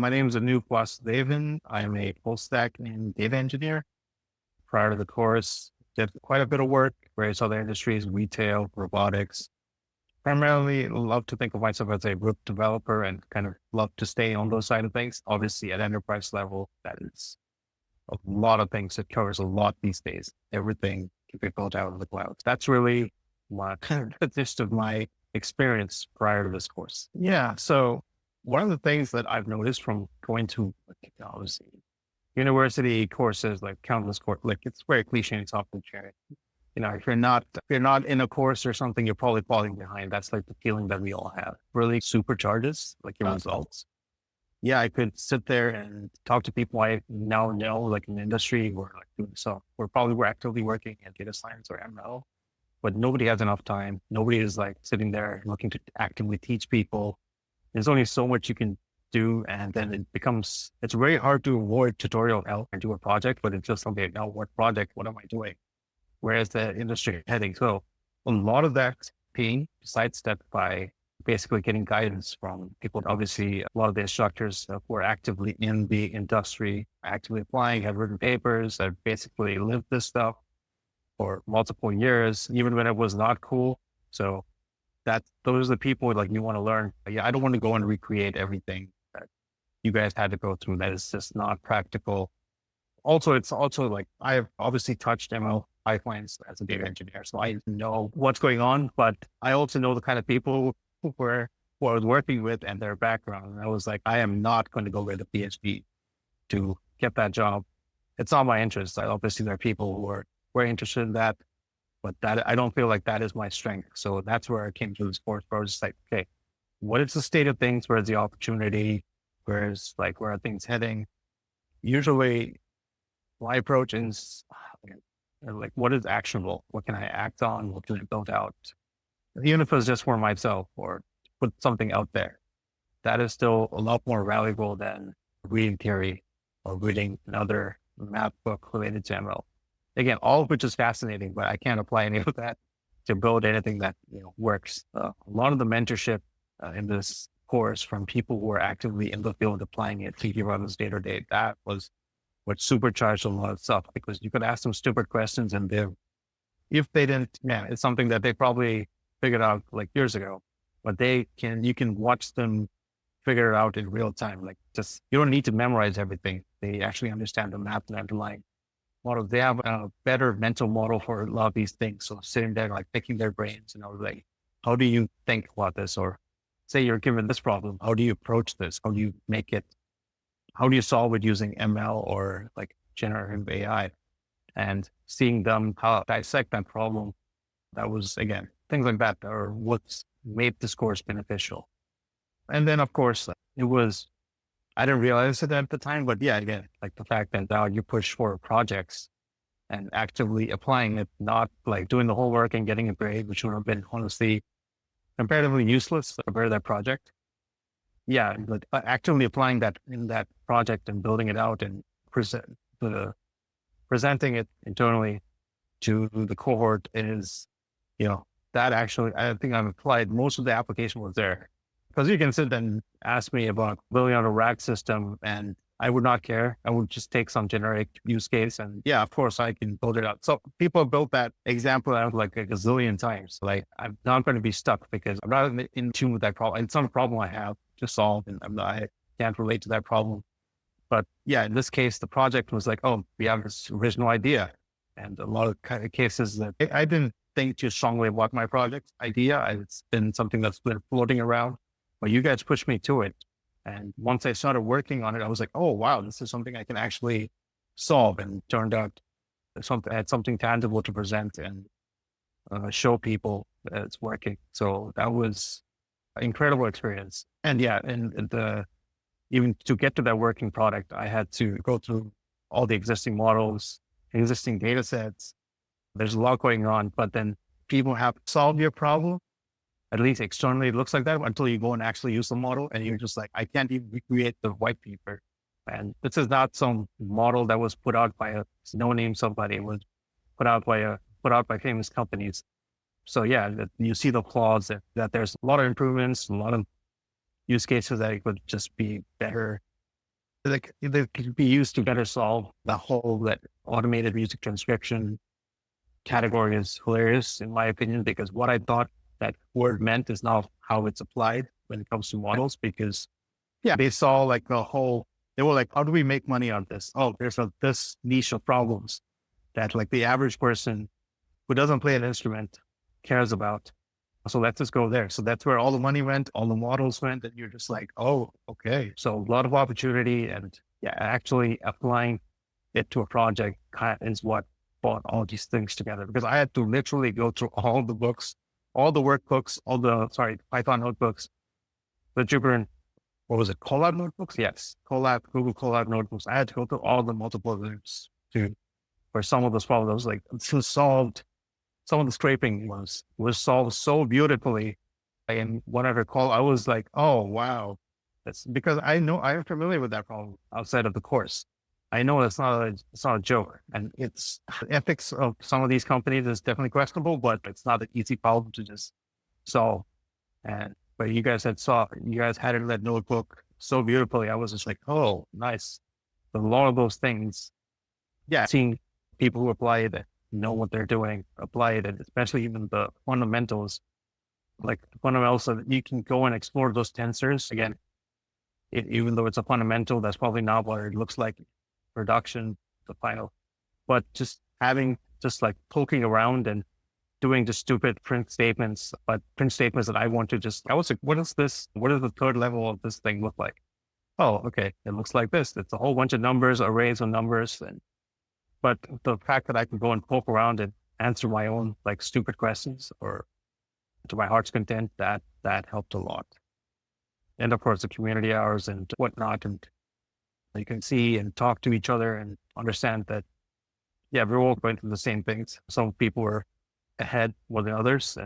My name is Anup. I'm a full stack and data engineer. Prior to the course, did quite a bit of work, various other industries, retail, robotics. Primarily love to think of myself as a web developer and kind of love to stay on those side of things. Obviously at enterprise level, that is a lot of things. It covers a lot these days. Everything can be built out of the cloud. That's really my kind of the gist of my experience prior to this course. Yeah. So one of the things that I've noticed from going to obviously university courses, like countless course, like it's very cliche and software engineering. If you're not in a course or something, you're probably falling behind. That's like the feeling that we all have. Really supercharges like your results. Yeah, I could sit there and talk to people I now know, like in the industry, or like doing so. We're actively working in data science or ML, but nobody has enough time. Nobody is like sitting there looking to actively teach people. There's only so much you can do, and then it's very hard to avoid tutorial help and do a project, but it's just something, now what project, what am I doing? Where's the industry heading? So a lot of that being sidestepped by basically getting guidance from people. Obviously, a lot of the instructors who are actively in the industry, actively applying, have written papers that basically lived this stuff for multiple years, even when it was not cool. So those are the people like you want to learn. Yeah, I don't want to go and recreate everything that you guys had to go through. That is just not practical. Also, it's also like I've obviously touched ML pipelines as a data engineer, so I know what's going on, but I also know the kind of people who I was working with and their background. And I was like, I am not going to go get a PhD to get that job. It's not my interest. Obviously, there are people who are very interested in that, but that I don't feel like that is my strength. So that's where I came to this course where I was just like, okay, what is the state of things? Where's the opportunity? Where are things heading? Usually my approach is like, what is actionable? What can I act on? What can I build out? Even if it's just for myself or put something out there, that is still a lot more valuable than reading theory or reading another math book related to ML. Again, all of which is fascinating, but I can't apply any of that to build anything that works. A lot of the mentorship in this course from people who are actively in the field applying it, thinking about this day to day, that was what supercharged a lot of stuff, because you could ask them stupid questions and if they didn't, man, it's something that they probably figured out like years ago, but you can watch them figure it out in real time. Like you don't need to memorize everything. They actually understand the math and underlying model. They have a better mental model for a lot of these things. So sitting there, like picking their brains, like, how do you think about this? Or say you're given this problem, how do you approach this? How do you solve it using ML or like generative AI? And seeing them how dissect that problem, that was, again, things like that are what's made this course beneficial. And then of course I didn't realize it at the time, but yeah, again, like the fact that now you push for projects and actively applying it, not like doing the whole work and getting a grade, which would have been honestly comparatively useless compared to that project. Yeah, but actively applying that in that project and building it out and presenting it internally to the cohort is, that actually, I think I've applied most of the application was there. Because you can sit and ask me about building out a rack system and I would not care. I would just take some generic use case and yeah, of course I can build it out. So people built that example out like a gazillion times. Like I'm not going to be stuck because I'm not in tune with that problem. It's some problem I have to solve and I can't relate to that problem. But yeah, in this case, the project was like, oh, we have this original idea. And a lot of kind of cases that I didn't think too strongly about my project idea. It's been something that's been floating around, but you guys pushed me to it. And once I started working on it, I was like, oh, wow, this is something I can actually solve. And turned out I had something tangible to present and show people that it's working. So that was an incredible experience. And yeah, even to get to that working product, I had to go through all the existing models, existing data sets. There's a lot going on, but then people have to solve your problem. At least externally, it looks like that until you go and actually use the model. And you're just like, I can't even recreate the white paper. And this is not some model that was put out by a no-name somebody. It was put out by famous companies. So yeah, you see the flaws that there's a lot of improvements, a lot of use cases that it could just be better like they could be used to better solve the whole that automated music transcription category is hilarious in my opinion, because what I thought that word meant is now how it's applied when it comes to models. Because yeah, they saw like the whole, they were like, how do we make money on this? Oh, there's this niche of problems that like the average person who doesn't play an instrument cares about. So let's just go there. So that's where all the money went, all the models went, and you're just like, oh, okay. So a lot of opportunity, and yeah, actually applying it to a project is what brought all these things together. Because I had to literally go through all the books, all the workbooks, Python notebooks, the Jupyter, what was it, Colab notebooks? Yes, Google Colab notebooks. I had to go through all the multiple layers to, for some of those problems, like solved. Some of the scraping was solved so beautifully. And when I recall, I was like, oh wow. That's because I know I'm familiar with that problem outside of the course. I know it's not a joke. And it's the ethics of some of these companies is definitely questionable, but it's not an easy problem to just solve. And but you guys had it in that notebook so beautifully. I was just like, oh, nice. A lot of those things, yeah, seeing people who apply it, know what they're doing, apply it, and especially even the fundamentals, like the fundamentals, so that you can go and explore those tensors again. Even though it's a fundamental, that's probably not what it looks like in production, the final. But just having just like poking around and doing just stupid print statements, but print statements that I want to just, I was like, what is this? What does the third level of this thing look like? Oh, okay. It looks like this. It's a whole bunch of numbers, arrays of numbers. But the fact that I can go and poke around and answer my own like stupid questions or to my heart's content, that helped a lot. And of course the community hours and whatnot. And you can see and talk to each other and understand that, yeah, we're all going through the same things. Some people were ahead more than others,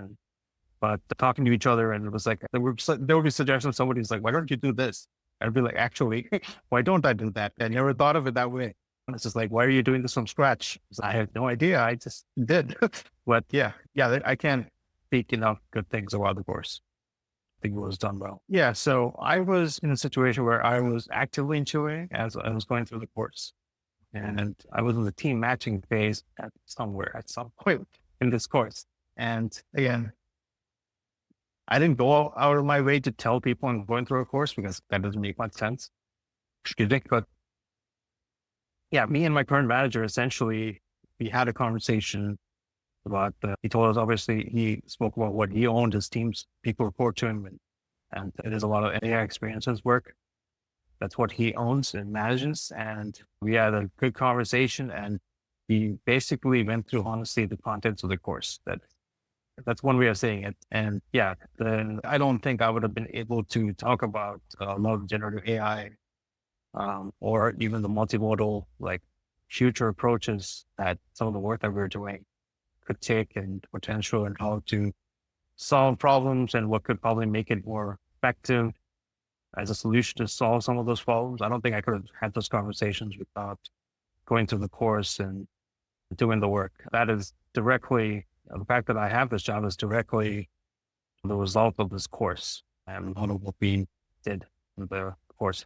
but talking to each other, and it was like, there would be suggestions. Somebody's like, why don't you do this? I'd be like, actually, why don't I do that? I never thought of it that way. And it's just like, why are you doing this from scratch? I had no idea. I just did. But yeah, I can't speak enough good things about the course. I think it was done well. Yeah. So I was in a situation where I was actively enjoying as I was going through the course, and I was in the team matching phase at some point in this course. And again, I didn't go out of my way to tell people I'm going through a course because that doesn't make much sense. Excuse me. But yeah, me and my current manager, essentially, we had a conversation about, he told us, obviously, he spoke about what he owned, his teams, people report to him, and there's a lot of AI experiences work. That's what he owns and manages. And we had a good conversation, and we basically went through, honestly, the contents of the course. That's one way of saying it. And yeah, then I don't think I would have been able to talk about a lot of generative AI, or even the multimodal, like future approaches that some of the work that we're doing could take and potential, and how to solve problems and what could probably make it more effective as a solution to solve some of those problems. I don't think I could have had those conversations without going through the course and doing the work. That is directly, the fact that I have this job is directly the result of this course and all of what we did in the course.